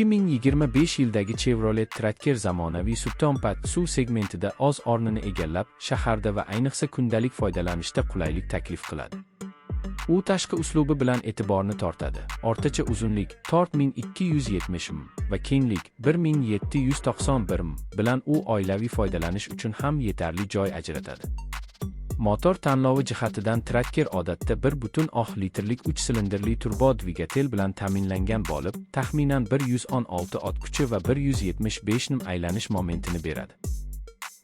2025 yildagi Chevrolet Tracker zamonaviy subkompat SUV segmentida o'z o'rnini egallab, shaharda va ayniqsa kundalik foydalanishda qulaylik taklif qiladi. U tashqi uslubi bilan e'tiborni tortadi. O'rtacha uzunlik 4270 m va kenglik 1791 m bilan u oilaviy foydalanish uchun ham yetarli joy ajratadi. Motor tanlovi jihatidan Tracker odatda 1,6 litrlik 3 silindrli turbo dvigatel bilan ta'minlangan bo'lib, taxminan 116 ot kuchi va 175 Nm aylanish momentini beradi.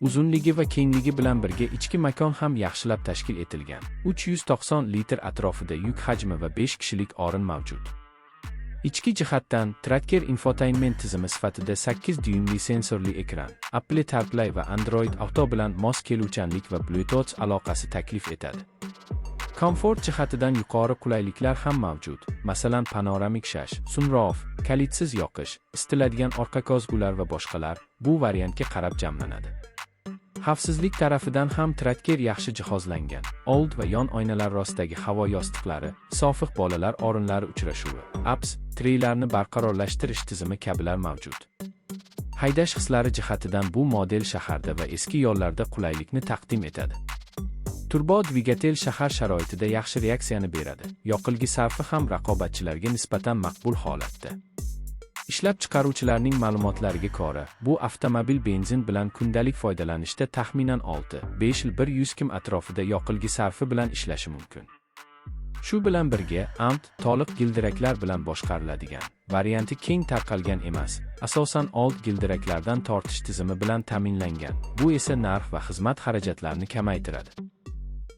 Uzunligi va kengligi bilan birga ichki makon ham yaxshilab tashkil etilgan. 390 litr atrofida yuk hajmi va 5 kishilik o'rin mavjud. Ichki jihatdan Tracker infotainment tizimi sifatida 8 dyuymli sensorli ekran, Apple CarPlay va Android Auto bilan mos keluvchanlik va Bluetooth aloqasi taklif etadi. Komfort jihatidan yuqori qulayliklar ham mavjud. Masalan, panoramik shash, sunroof, kalitsiz yoqish, isitiladigan orqa kozgular va boshqalar bu variantga qarab jamlanadi. Xavfsizlik tarafidan ham Tracker yaxshi jihozlangan. Old va yon oynalar rostidagi havo yostiqlari, sofiq bolalar o'rinlari uchrashuvi, apps, treylarni barqarorlashtirish tizimi kabilar mavjud. Haydash hislari jihatidan bu model shaharda va eski yo'llarda qulaylikni taqdim etadi. Turbo dvigatel shahar sharoitida yaxshi reaksiyani beradi. Yoqilgi sarfi ham raqobatchilarga nisbatan maqbul holatda. Ishlab chiqaruvchilarning ma'lumotlariga ko'ra, bu avtomobil benzin bilan kundalik foydalanishda taxminan 6-5 yil 100 km atrofida yoqilgi sarfi bilan ishlashi mumkin. Shu bilan birga, AMT to'liq gildiraklar bilan boshqariladigan varianti keng tarqalgan emas, asosan old gildiraklardan tortish tizimi bilan ta'minlangan. Bu esa narx va xizmat xarajatlarini kamaytiradi.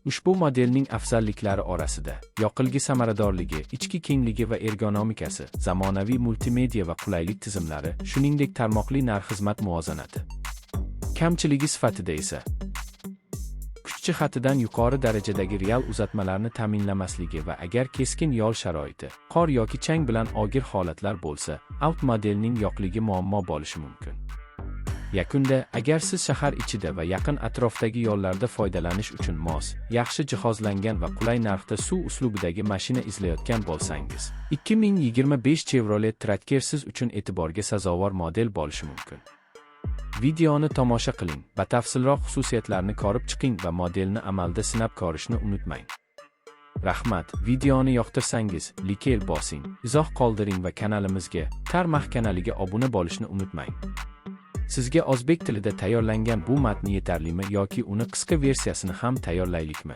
Ushbu modelning afzalliklari orasida yoqilgi samaradorligi, ichki kengligi va ergonomikasi, zamonaviy multimedia va qulaylik tizimlari, shuningdek tarmoqli narx-xizmat muvozanati. Kamchiligi sifatida esa kuch jihatidan yuqori darajadagi real uzatmalarni ta'minlamasligi va agar keskin yo'l sharoiti, qor yoki chang bilan og'ir holatlar bo'lsa, Out modelning yo'qligi muammo bo'lishi mumkin. Yakunda, agar siz shahar ichida va yaqin atrofdagi yo'llarda foydalanish uchun mos, yaxshi jihozlangan va qulay narxda SUV uslubidagi mashina izlayotgan bo'lsangiz, 2025 Chevrolet Tracker siz uchun e'tiborga sazovor model bo'lishi mumkin. Videoni tomosha qiling, batafsilroq xususiyatlarni ko'rib chiqing va modelni amalda sinab ko'rishni unutmang. Rahmat, videoni yoqtirsangiz, like bosing, izoh qoldiring va kanalimizga, Tarmax kanaliga obuna bo'lishni unutmang. Sizga o'zbek tilida tayyorlangan bu matn yetarlimi yoki uni qisqa versiyasini ham tayyorlaylikmi?